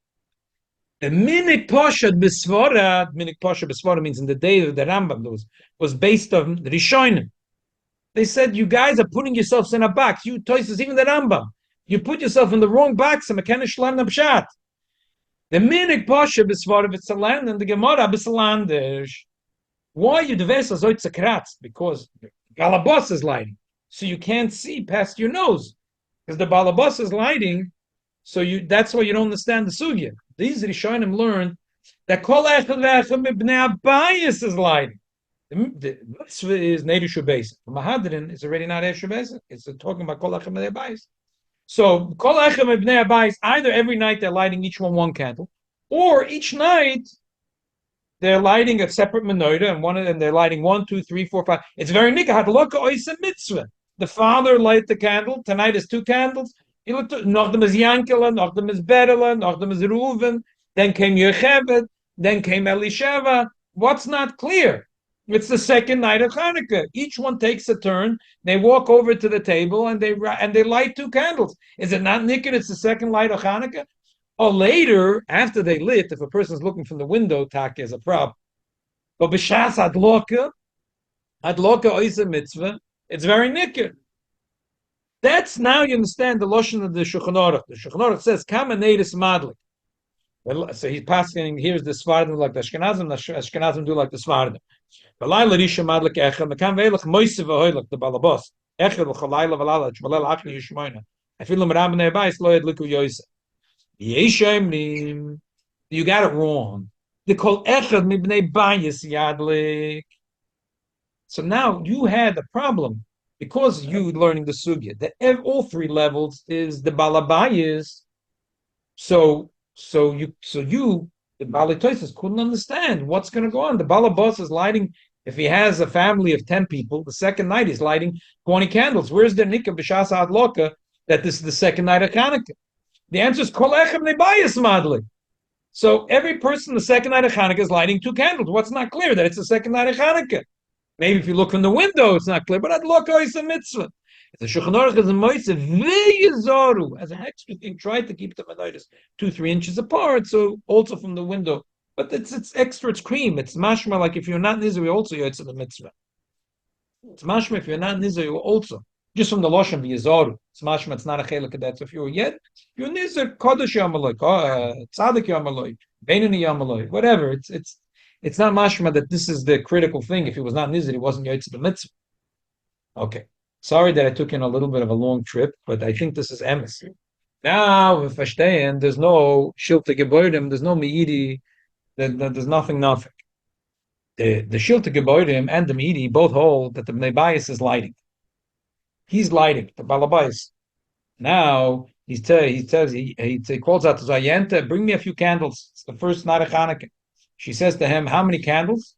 The minik poshet b'svara means in the day of the Rambam was based on Rishonim. They said you guys are putting yourselves in a box. You Tosfos, even the Rambam, you put yourself in the wrong box. The minik poshet b'svara, it's a land in the Gemara b'salandish. Why you devesa zoitzakratz? Because balabas is lighting, so you can't see past your nose because the balabas is lighting. So that's why you don't understand the sugya. These Rishonim learned that kol echad v'echad b'nei abayis is lighting. The mitzvah is neidish basic. Mahadrin is already not esher basic. It's talking about kol echad b'nei abayis. So kol echem ibnei abayis, either every night they're lighting each one candle, or each night they're lighting a separate menorah, and they're lighting 1, 2, 3, 4, 5. It's very nikah. Hadloka oisa mitzvah. The father light the candle. Tonight is 2 candles. He looked. Nachdem is Yankela, nachdem is Berela, nachdem is Reuven. Then came Yocheved. Then came Elisheva. What's not clear? It's the second night of Hanukkah. Each one takes a turn. They walk over to the table and they light 2 candles. Is it not nikah? It's the second light of Hanukkah. Or later, after they lit, if a person's looking from the window, taka is a problem. But b'shas adloka oisa mitzvah, it's very nicker. That's now you understand the lashon of the Shulchan Aruch. The Shulchan Aruch says kama neidus madlik. So he's passing. Here's the Svardim like the Ashkenazim. The Ashkenazim do like the Svardim. V'layla risha madlik echad. Mekam ve'elach moise v'hoylach the balabos. Echad v'chalayla v'lala. Shmalel achli yishmoina. Afilu m'ram b'nei bayis lo yadliku yoyse. You got it wrong. They call echad mibnei bayis yadlik. So now you had a problem because you learning the sugya. All 3 levels is the balabayis. So you the balitosis couldn't understand what's going to go on. The balabas is lighting. If he has a family of 10 people, the second night he's lighting 20 candles. Where's the nikah b'shas adloka that this is the second night of Hanukkah? The answer is kol echem nebayis madlik. So every person the second night of Hanukkah is lighting 2 candles. What's not clear? That it's the second night of Hanukkah. Maybe if you look from the window, it's not clear. But adloka is a mitzvah. The Shulchan Aruch is a moise ve'yizoru. As an extra thing, try to keep the menorahs 2-3 inches apart. So also from the window, but it's extra. It's cream. It's mashma. Like if you're not nizri, also you're the mitzvah. It's mashma if you're not nizri, you also. Just from the lashon v'yizoru, it's mashma. It's not a chelik of that. So if you're you're nizr kodesh yamaloi, tzadik yamaloi, beinani yamaloi, whatever. It's not mashma that this is the critical thing. If he was not nizr, he wasn't yotze the mitzvah. Okay. Sorry that I took in a little bit of a long trip, but I think this is emes. Now, if verstehen, there's no shilte geboidim, there's no meidi, there's nothing. The shilte geboidim and the meidi both hold that the bnei bayis is lighting. He's lighting the balabais. Now he calls out to Zayenta, bring me a few candles. It's the first night of Hanukkah. She says to him, how many candles?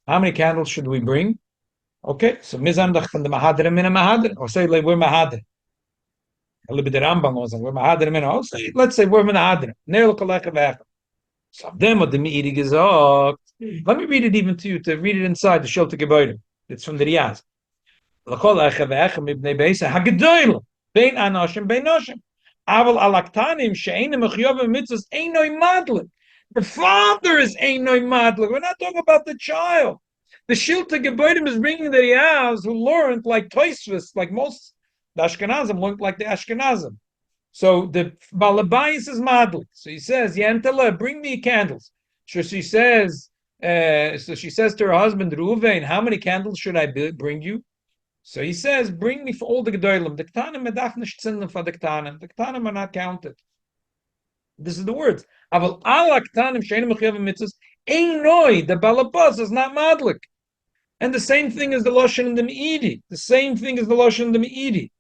How many candles should we bring? Okay, so mizamdach from the mahadrim in a mahadrim, or say like we're mahadrim. A little bit of Rambam was we're mahadrim in. Let's say we're mahadrim. Neil kolech v'echad. So them what the meidi gesagt. Let me read it even to you to read it inside the Shilte Geborim. It's from the Riyaz. L'kolech v'echad mibnei beisa hagedoyl bein anoshim bein noshim. Aval alaktanim she'enim mechiyovim mitzvos einoi madlik. The father is einoi madlik. We're not talking about the child. The Shilte Geborim is bringing the Riyaz who learned like Tosfos, like most the Ashkenazim learned like the Ashkenazim. So the Balabayis is madlik. So he says, Yantala, bring me candles. So she says to her husband Reuven, how many candles should I bring you? So he says, bring me for all the Gedolim. The Ktanim medaf nicht zinnen for the Ktanim. The Ktanim are not counted. This is the words. Aval ala Ktanim she'enim mechiyavim mitzvos einoi. The Balabas is not madlik. And the same thing is the Lashon in the Me'idi. The same thing is the Lashon in the Me'idi.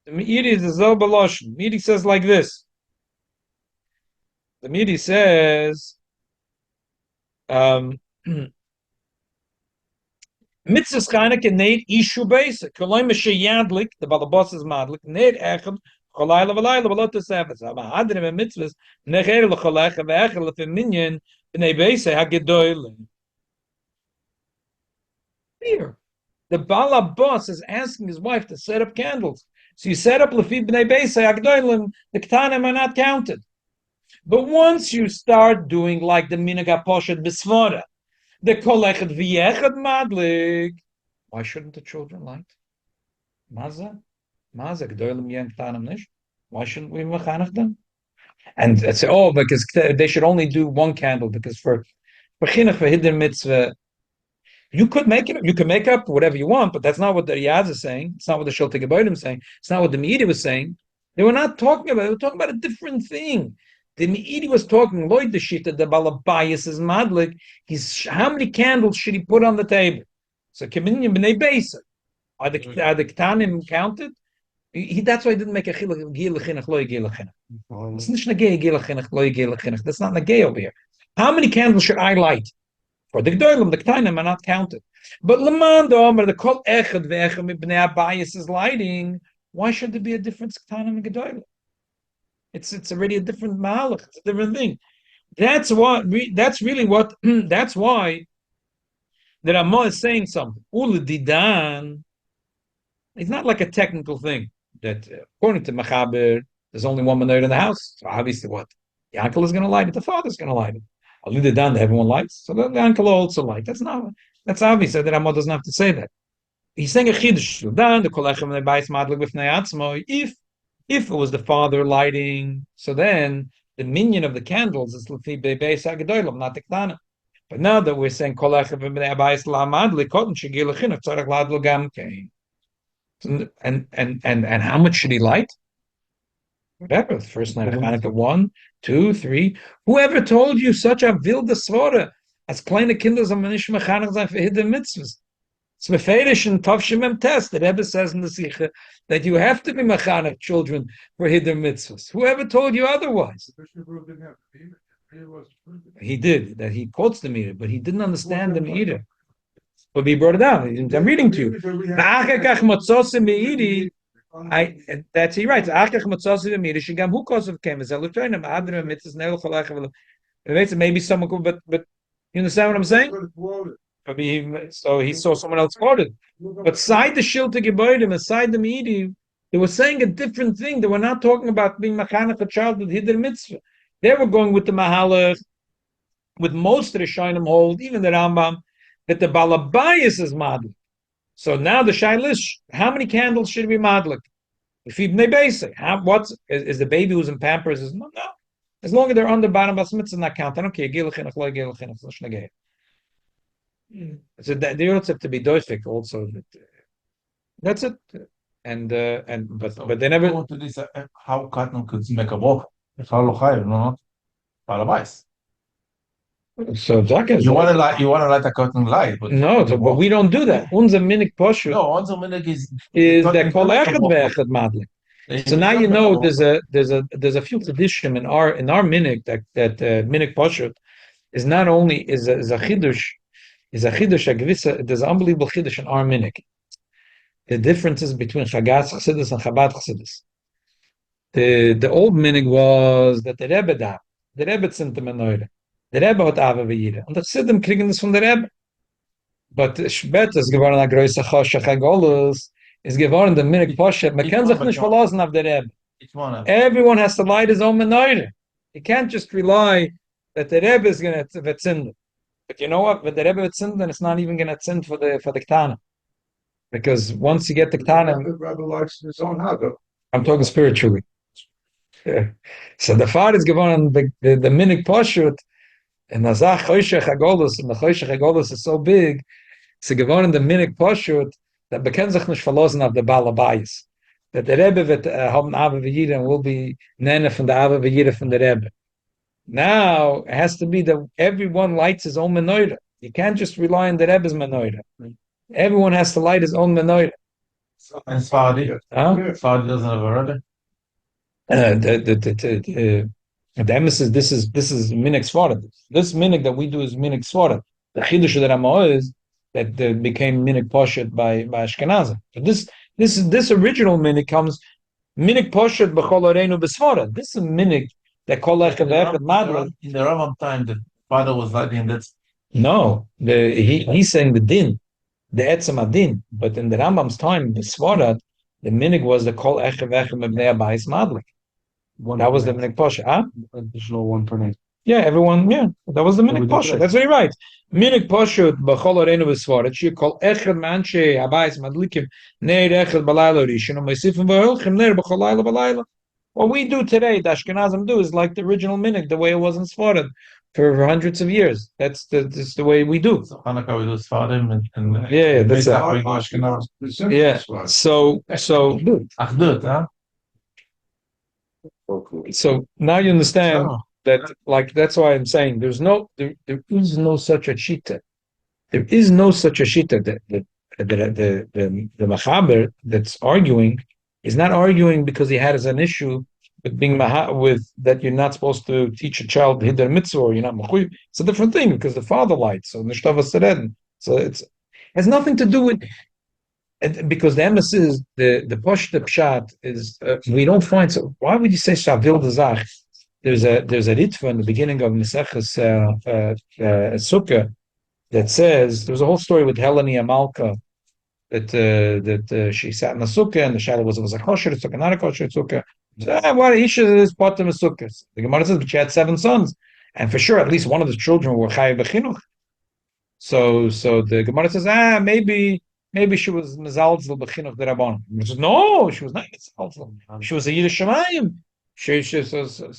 The Me'idi is the Zoba Lashon. Me'idi says like this. The Me'idi says, Mitzvahs Chanukah neid ishu basic. Kolay Meshe Yadlik, the Balabas is madlik, neid echad, cholayla v'layla v'lot t'sefetz. Ha'adrim and mitzvahs, necher l'cholecha v'echad l'feminyan, b'nei beise ha'gedoyle. Here, the Balabas is asking his wife to set up candles. So you set up Lefi B'nei Beisei Agdoilim, the Ktanim are not counted. But once you start doing like the Minhag HaPoshet B'Svara, the Kolechet V'yechad Madlik, why shouldn't the children light? Maza Gdoilim Yen Ktanim Nish. Why shouldn't we mechanech them? And say, because they should only do 1 candle, because for Chinuch for Hidden Mitzvah, you could make it. You can make up whatever you want, but that's not what the Riyaz is saying. It's not what the Shilte Geborim is saying. It's not what the Me'idi was saying. They were not talking about it. They were talking about a different thing. The Me'idi was talking, Lloyd the Shita, the Balabayas is madlik. How many candles should he put on the table? So Keminyan B'nei Beisa. Are the Ktanim counted? That's why he didn't make a chiluk gil lechinach lo gil lechinach. It's not negay gil lechinach lo gil lechinach. That's not negay over here. How many candles should I light? For the gdolim, the ktainim are not counted. But leman the omer the kol echad ve'echad mibnei abayis is lighting. Why should there be a difference ktainim and gdolim? It's already a different mahalach. It's a different thing. That's what. That's really what. That's why the Ramah is saying something. Uledidan. It's not like a technical thing that, according to Machaber, there's only one menorah in the house. So obviously, what the uncle is going to light it, the father's going to light it. Uledidan, everyone lights, so the uncle will also light. That's not. That's obvious that the Ramah doesn't have to say that. He's saying a chiddush. Dan the kolechem lebayis madlik b'fnei atzmo. If it was the father lighting, so then the minion of the candles is l'fi bebeis hagadolim, not the ktana. But now that we're saying kolechem b'fnei abayis lamadlik kotten shegil lechinach tzarech ladlo gam kein. And how much should he light? Whatever. The first night of Hanukkah, 1, 2, 3. Whoever told you such a wilde svora as kleine Kinder am nicht mechanach sein für hidden mitzvahs? It's meferish and Tavshimem test. The Rebbe says in the Sikha that you have to be mechanach children for hidden mitzvahs. Whoever told you otherwise? He did. That he quotes the meter, but he didn't understand the meter. But he brought it down. I'm reading to you. That's he writes. Maybe someone could, but you understand what I'm saying? So he saw someone else quoted. But side the Shilta Gebäude, aside the Meidi, they were saying a different thing. They were not talking about being machanech a child with hidden mitzvah. They were going with the mahalach, with most of the Shainim hold, even the Rambam, that the Balabayas is madlik. So now the Shailish, how many candles should be madlik? If you basic, what is the baby who's in Pampers? Is no. As long as they're on the bottom of mitzvah, not count. I don't care. So they also have to be doifik also. That's it. But they never. To this, how cotton could make a walk? If I look higher, no, Balabais. So you want to light a cotton light, but but we don't do that. Unser minik poshu. No, unser minik is that kol echad ve'echad madlik. So now you know there's a few tradition in our minik that minik poshu is not only is a chiddush. There's an unbelievable chiddush in our minik. The differences between Chagas Chassidus and Chabad Chassidus. The old minig was that the Rebbe da, the Rebbe sind the menorah. The Rebbe hat Ave v'yira. And the Chassidim kriegen das von der Rebbe. But später ist geworden a größer Choshech HaGolus, is geworden the minig Poshet. Man kann sich nicht verlassen auf der Rebbe. Everyone has to light his own menorah. You can't just rely that the Rebbe is going to tzinde. But you know what? When the Rebbe tzinde, then it's not even going to tzinde for the Ktana. Because once you get the Ktana... The Rebbe likes his own Hago. I'm talking spiritually. Yeah. So the father is given the minig poshut, and the Choshech HaGolus, and the Choshech HaGolus is so big, so given the minig poshut, that bekennt sich nicht verlassen auf the Balabayis. That the Rebbe wird haben Ave v'yira and will be nene from the Ave v'yira from the Rebbe. Now, it has to be that everyone lights his own menorah. You can't just rely on the Rebbe's menorah. Everyone has to light his own menorah. And Sfardi? Sfardi doesn't have a Rebbe? The emphasis, this is minik svarad. This minik that we do is minik svarad. The chiddush that Ramah is that became minik poshet by Ashkenazim. But this original minik comes minik poshet b'chol areinu b'svarad. This is minik that kol echad echad madlan. In the Rambam time, the father was lighting that. No, he's saying the din, the etzem adin. But in the Rambam's time, the svarad, the minik was the kol echad echad mebnei abayis madlik. That was the minik poshet. Additional one per night. Yeah, everyone. Yeah, that was the minik poshet. That's very right. Minik poshet b'chol areinu b'svarad. She called echad manche abayis madlikim neir echad balayla rishon u'meisifim v'holchim neir b'chol layla balayla. What we do today, the Ashkenazim do, is like the original minik, the way it was in Sfarad for hundreds of years. That's the way we do. So Hanukkah we do Sfarim and yeah, that's it. Yeah. So Achdut, huh? So now you understand that, like, that's why I'm saying there is no such a shita. There is no such a shita that the Machaber that's arguing He's not arguing because he had as an issue with being with that you're not supposed to teach a child hiddur mitzvah or you're not mechuyev. It's a different thing because the father lied. So nishtava seren. So it has nothing to do with. Because the emes is the pashta pshat is we don't find. So why would you say shavil dezach? There's a ritva in the beginning of Maseches Sukkah that says there's a whole story with Helene Amalka that she sat in the sukkah and the shadow was a kosher sukkah, not a kosher sukkah. So, what he is bottom of sukkahs. The Gemara says, but she had 7 sons, and for sure at least one of the children were chayav b'chinuch. So the Gemara says, maybe she was mezalzel b'chinuch derabon. No, she was not mezalzel. She was a Yiddish Shemayim. So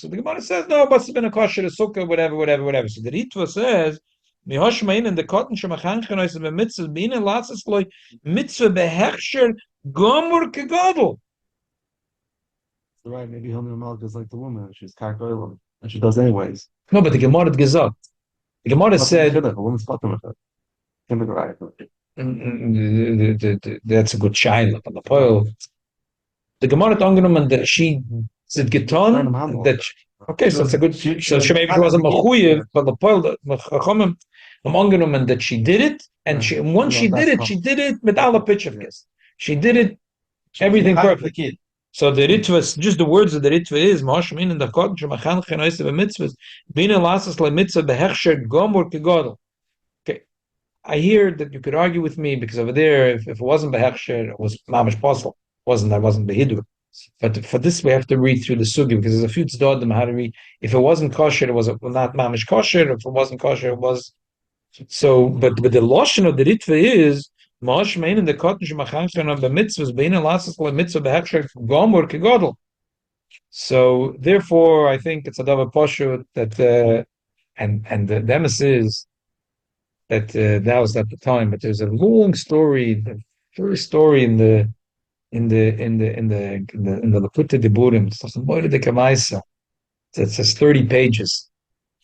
the Gemara says, no, but it's been a kosher sukkah, whatever. So the Ritva says, Mihoshmain and the cotton shemachanchen is a mitzvah being a latzes loy mitzvah behechsher gomur kegadol. So right, maybe Hilchos Chanukah is like the woman. She's karkoilam, and she does anyways. No, but the Gemara gesagt. The Gemara said a woman's bottom of it. That's a good shaila. But the poil, the Gemara angenommen that she said getan that. Okay, so it's a good. So she maybe she wasn't mechuyev, but the poil chachamim angenommen that she did it, and once she did it with all the pitchavkes. She did it everything perfect. So the ritva, just the words of the ritva is ma'ashmin in the cotton shemachan chenois of mitzvahs being a lasas le mitzvah behechsher gomor kegodol. Okay, I hear that you could argue with me because over there, if it wasn't behechsher, it was mamish possible. Wasn't behidur. But for this, we have to read through the sugi because there's a few tzdodim how to read. If it wasn't kosher, it was not mamish kosher. If it wasn't kosher, it was. So, but the lotion of the ritva is ma'ashmein in the cotton shemachanchen of the mitzvahs being a lasas le mitzvah behechsher gomor kegodol. So therefore, I think it's a davar poshut that and the emes is that that was at the time. But there's a long story, the first story in the Lakuta Diburim. It's moed de kamaisa. It says 30 pages.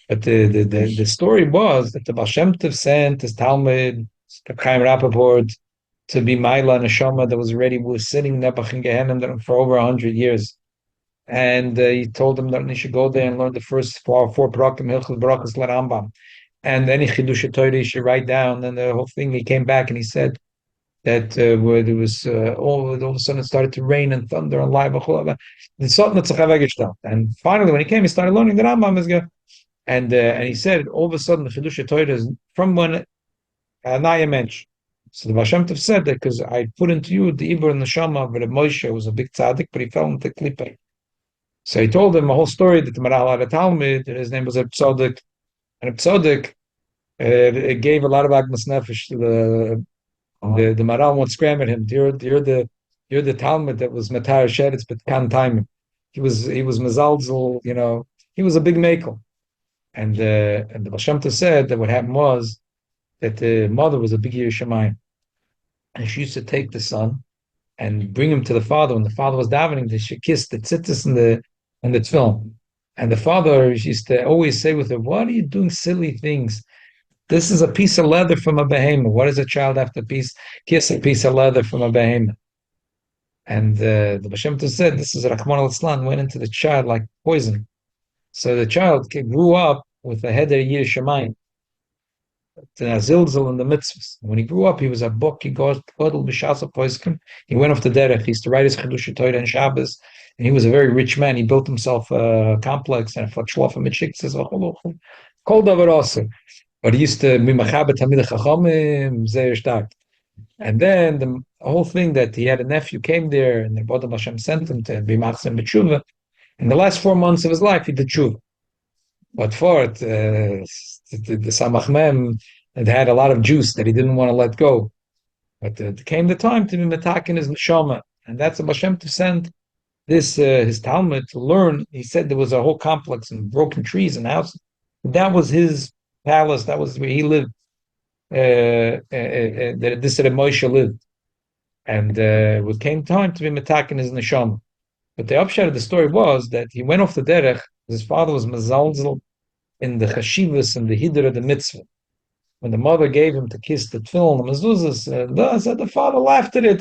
But the story was that the Baal Shem Tov sent his Talmud, the Chaim Rappaport, to be Maila Neshama that was was sitting Nepach in Gehenna for over 100 years. And he told them that he should go there and learn the first four Parakim, Hilchos Barachas L'Rambam. And any Chidush Torah he should write down. And the whole thing, he came back and he said that where there was all of a sudden it started to rain and thunder and live and finally when he came he started learning the Rambam and he said all of a sudden the Chidush Torah is from when Naya mentioned. So the Baal Shem Tov said that because I put into you the Ibur and the Shama, but Moshe was a big tzaddik, but he fell into Klippa. So he told him a whole story that the Maral had a Talmud, that his name was Tzaddik, and Tzaddik gave a lot of Agmas Nefesh to the Maral once scrambled him. You're the Talmud that was Matar Sheretz, but can't time him. He was Mezalzel, he was a big makel. And the Baal Shem Tov said that what happened was that the mother was a big Yerushalayim, and she used to take the son and bring him to the father. When the father was davening, she kissed the tzitzis in the tefillin. And the father used to always say with her, "What are you doing silly things? This is a piece of leather from a behemoth. What does a child have to kiss a piece of leather from a behemoth?" And the Baal Shem Tov said, "This is Rahman al-Islam, went into the child like poison." So the child grew up with a heder Yerushalayim. Zilzal in the mitzvahs. When he grew up, he was a book. He goes b'shasa poiskim. He went off the derech. He used to write his Chidush Torah and Shabbos, and he was a very rich man. He built himself a complex and a shlofa mitchikses kol davar also. But he used to be machabet tamid chachamim zeir stark. And then the whole thing that he had a nephew came there, and the Rebbe Hashem sent him to be machzim b'tshuva. In the last 4 months of his life, he did tshuva. But for it, the Samach Mem had a lot of juice that he didn't want to let go. But it came the time to be metakin his neshama, and that's a Baal Shem to send this his Talmud to learn. He said there was a whole complex and broken trees and houses. That was his palace. That was where he lived. This is where Moshe lived, and it came time to be metakin his neshama. But the upshot of the story was that he went off the derech. His father was mezalzel in the chashivas and the hiddur of the mitzvah. When the mother gave him to kiss the tefillin, the mezuzahs, the father laughed at it.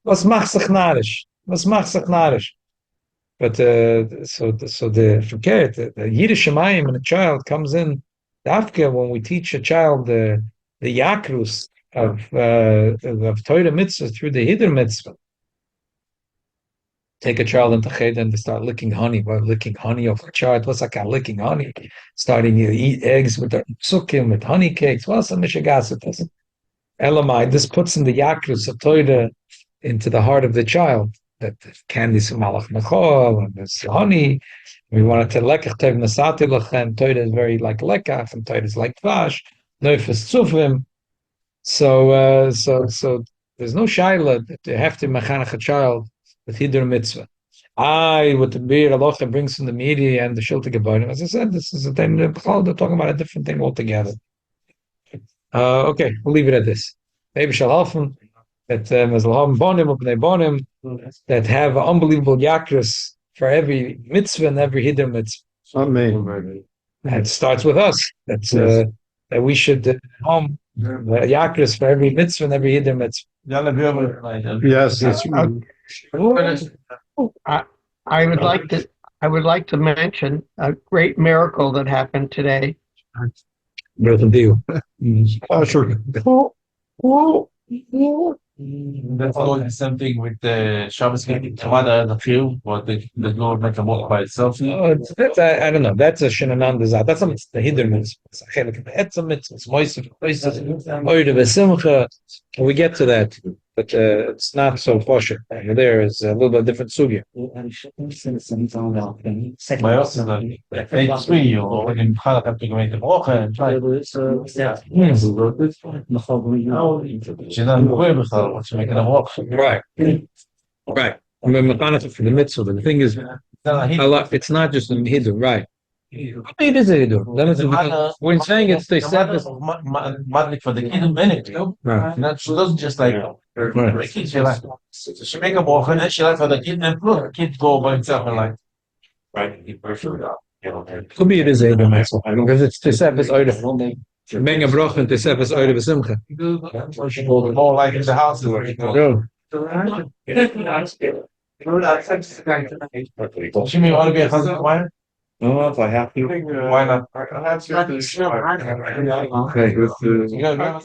Was macht sich narisch? Was macht sich narisch? But so the forget the Yiddish Shemayim when a child comes in, Dafka, when we teach a child the yakrus of Torah mitzvah through the Hiddur mitzvah. Take a child into cheder and they start licking honey. Well, licking honey off a child. What's like licking honey? Starting to eat eggs with psukim, with honey cakes. What's a mishagas? Elamai, this puts in the yakrus of Torah into the heart of the child. That candy's malach mechol and there's honey. We wanted to lekach tev nasati lachem. Torah is very like lekach, and Torah is like vash. Neufes tzufim. So there's no shaila that you have to mechanach a child with Hiddur mitzvah. With the beer alocha brings from the media and the shilta gebarim. As I said, this is a thing. They're talking about a different thing altogether. Okay, we'll leave it at this. Maybe shall helfen that bonim that have unbelievable yakras for every mitzvah and every hiddur mitzvah. Amen. And it starts with us. That's that we should yakras for every mitzvah and every hiddur mitzvah. Yes, it's I would like to mention a great miracle that happened today. Brother deal. sure. That's always something with the Shabbos getting Kamada and the few, or the Lord make a walk by itself. That's I don't know. That's a shenananda zat. That's the hiddur mitzvah. It's a etzem mitzvah. It's moisav oida v'simcha. We get to that, but it's not so kosher. There is a little bit different sugya. My also like 83 or when in Chalak have to go into Brocha and try. She's not aware of her, what's making a walk. Right. Right. I'm mechanic for the mitzvah, but the thing is, it's not just a hiddur, right? It is a hiddur. We're saying it's the seventh. Madlik for the kid in minute, you know? Right. Not she doesn't just like she like she make a walk and then she like for the kid and look, the kid go by himself and like Could be it is a hiddur mitzvah because it's the seventh oida. Bring a broch and the seventh oida v'simcha. more like in the house where you go. Jimmy, want to be a husband? Why? I don't know if I have to. Why not? Okay, with You gotta